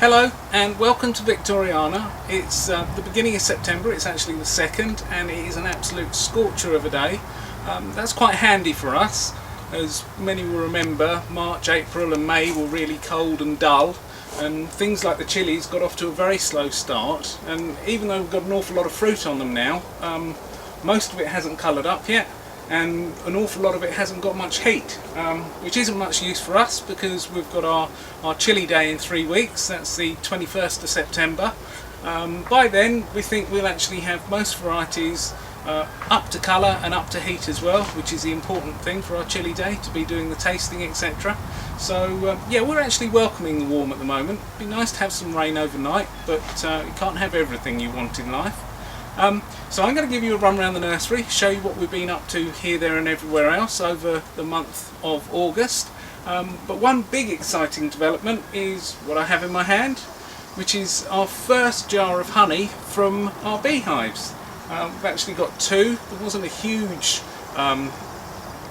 Hello and welcome to Victoriana. It's the beginning of September, it's actually the 2nd, and it is an absolute scorcher of a day. That's quite handy for us. As many will remember, March, April and May were really cold and dull, and things like the chilies got off to a very slow start, and even though we've got an awful lot of fruit on them now, most of it hasn't coloured up yet, and an awful lot of it hasn't got much heat, which isn't much use for us because we've got our chili day in 3 weeks. That's the 21st of September. By then we think we'll actually have most varieties up to colour and up to heat as well, which is the important thing for our chili day, to be doing the tasting, etc. So yeah, we're actually welcoming the warm at the moment. It'd be nice to have some rain overnight, but you can't have everything you want in life. So I'm going to give you a run around the nursery, show you what we've been up to here, there and everywhere else over the month of August. But one big exciting development is what I have in my hand, which is our first jar of honey from our beehives. We've actually got two. There wasn't a huge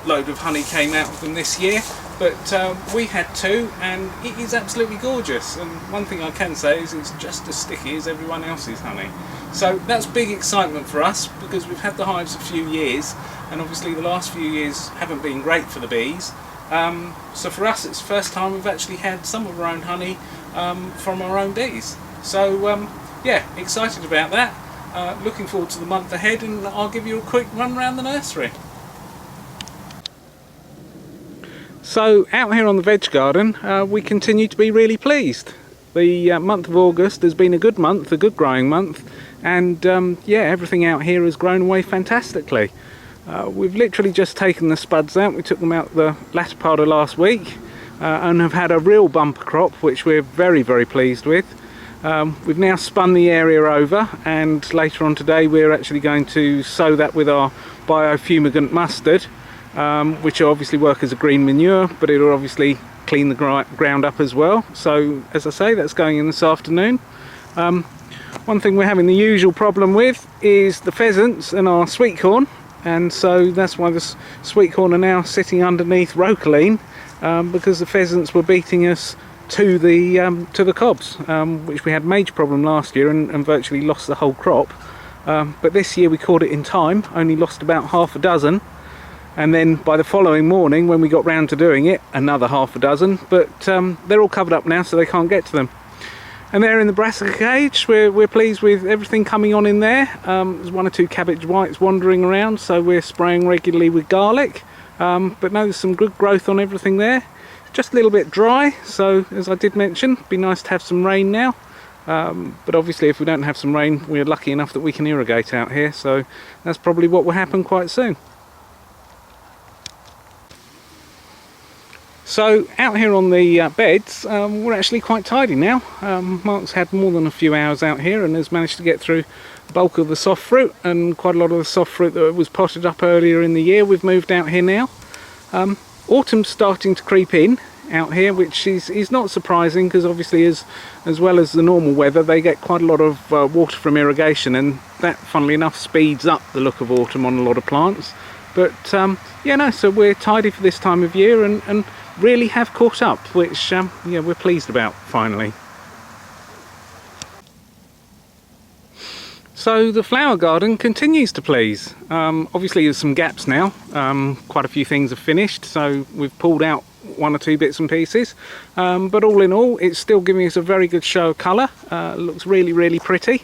load of honey came out of them this year, but we had two, and it is absolutely gorgeous. And one thing I can say is it's just as sticky as everyone else's honey. So that's big excitement for us because we've had the hives a few years, and obviously the last few years haven't been great for the bees. So for us it's the first time we've actually had some of our own honey from our own bees. So yeah, excited about that. Looking forward to the month ahead, and I'll give you a quick run around the nursery. So out here on the veg garden, we continue to be really pleased. The month of August has been a good month, a good growing month, and yeah, everything out here has grown away fantastically. We've literally just taken the spuds out. We took them out the latter part of last week and have had a real bumper crop, which we're very pleased with. We've now spun the area over, and later on today we're actually going to sow that with our biofumigant mustard, which will obviously work as a green manure, but it'll obviously clean the ground up as well. So as I say, that's going in this afternoon. One thing we're having the usual problem with is the pheasants and our sweet corn, and so that's why the sweet corn are now sitting underneath rocaline, because the pheasants were beating us to the cobs, which we had a major problem last year and virtually lost the whole crop. But this year we caught it in time, only lost about half a dozen, and then by the following morning when we got round to doing it, another half a dozen, but they're all covered up now so they can't get to them. And there in the brassica cage, we're pleased with everything coming on in there. There's one or two cabbage whites wandering around, so we're spraying regularly with garlic, but no, there's some good growth on everything there. Just a little bit dry, so as I did mention, it'd be nice to have some rain now, but obviously if we don't have some rain, we're lucky enough that we can irrigate out here, so that's probably what will happen quite soon. So out here on the beds, we're actually quite tidy now. Mark's had more than a few hours out here and has managed to get through the bulk of the soft fruit, and quite a lot of the soft fruit that was potted up earlier in the year we've moved out here now. Autumn's starting to creep in out here, which is not surprising because obviously as well as the normal weather, they get quite a lot of water from irrigation, and that funnily enough speeds up the look of autumn on a lot of plants. But yeah, no, so we're tidy for this time of year and really have caught up, which yeah, we're pleased about finally. So the flower garden continues to please. Obviously there's some gaps now, quite a few things have finished, so we've pulled out one or two bits and pieces, but all in all it's still giving us a very good show of colour. Looks really pretty,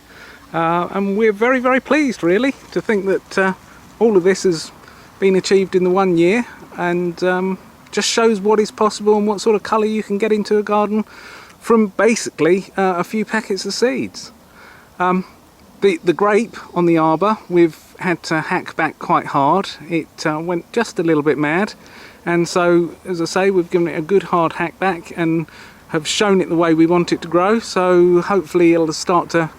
and we're very pleased really to think that all of this has been achieved in the 1 year, and just shows what is possible and what sort of colour you can get into a garden from basically a few packets of seeds. The grape on the arbour we've had to hack back quite hard. It went just a little bit mad, and so as I say, we've given it a good hard hack back and have shown it the way we want it to grow, so hopefully it'll start to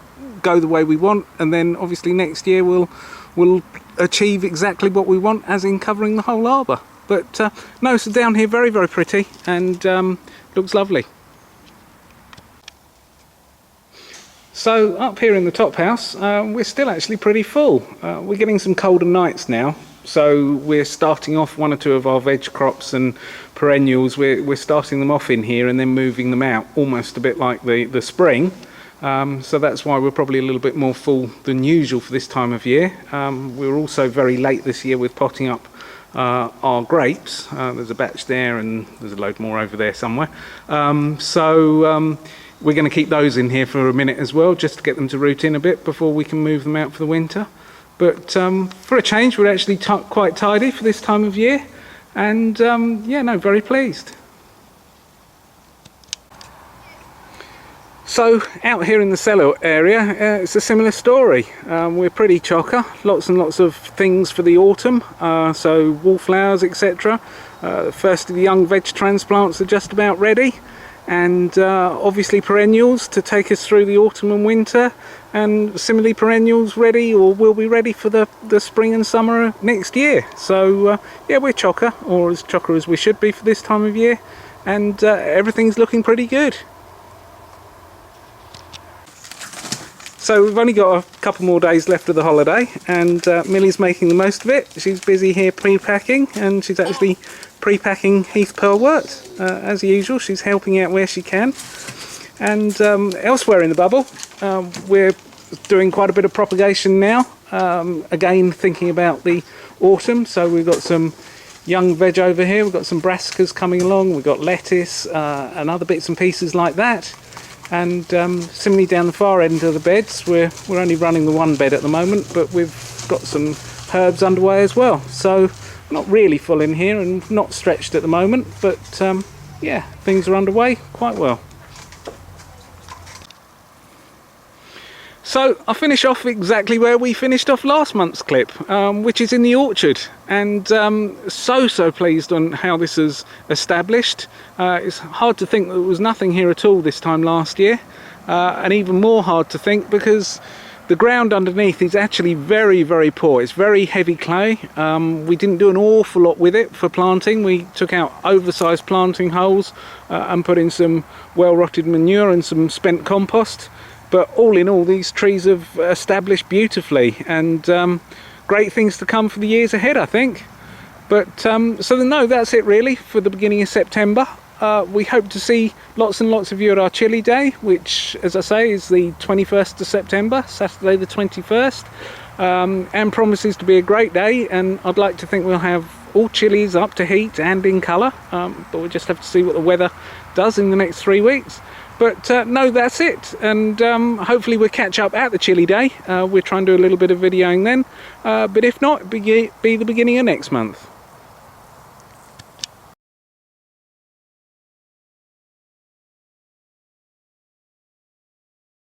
go the way we want, and then obviously next year we'll achieve exactly what we want, as in covering the whole arbour. But no, so down here very pretty, and looks lovely. So up here in the top house, we're still actually pretty full. We're getting some colder nights now, So we're starting off one or two of our veg crops and perennials. We're starting them off in here and then moving them out, almost a bit like the spring. So that's why we're probably a little bit more full than usual for this time of year. We're also very late this year with potting up our grapes. There's a batch there and there's a load more over there somewhere. We're going to keep those in here for a minute as well, just to get them to root in a bit before we can move them out for the winter. But for a change, we're actually quite tidy for this time of year, and yeah, no, very pleased. So out here in the cellar area, it's a similar story. We're pretty chocker, lots and lots of things for the autumn, so wallflowers, etc. First of the young veg transplants are just about ready, and obviously perennials to take us through the autumn and winter, and similarly perennials ready or will be ready for the spring and summer next year. So yeah, we're chocker, or as chocker as we should be for this time of year, and everything's looking pretty good. So we've only got a couple more days left of the holiday, and Millie's making the most of it. She's busy here pre-packing, and she's actually pre-packing Heath Pearlwort. As usual, she's helping out where she can. And elsewhere in the bubble, we're doing quite a bit of propagation now. Again, thinking about the autumn. So we've got some young veg over here. We've got some brassicas coming along. We've got lettuce and other bits and pieces like that. And similarly down the far end of the beds, we're only running the one bed at the moment, but we've got some herbs underway as well. So not really full in here and not stretched at the moment, but yeah, things are underway quite well. So I'll finish off exactly where we finished off last month's clip, which is in the orchard, and so pleased on how this is established. It's hard to think that there was nothing here at all this time last year, and even more hard to think because the ground underneath is actually very poor. It's very heavy clay. We didn't do an awful lot with it for planting. We took out oversized planting holes and put in some well-rotted manure and some spent compost. But all in all, these trees have established beautifully, and great things to come for the years ahead, I think. But so no, that's it really for the beginning of September. We hope to see lots and lots of you at our chili day, which, as I say, is the 21st of September, Saturday the 21st, and promises to be a great day. And I'd like to think we'll have all chilies up to heat and in colour, but we'll just have to see what the weather does in the next 3 weeks. But no, that's it, and hopefully we'll catch up at the chili day. We'll try and do a little bit of videoing then, but if not, be the beginning of next month.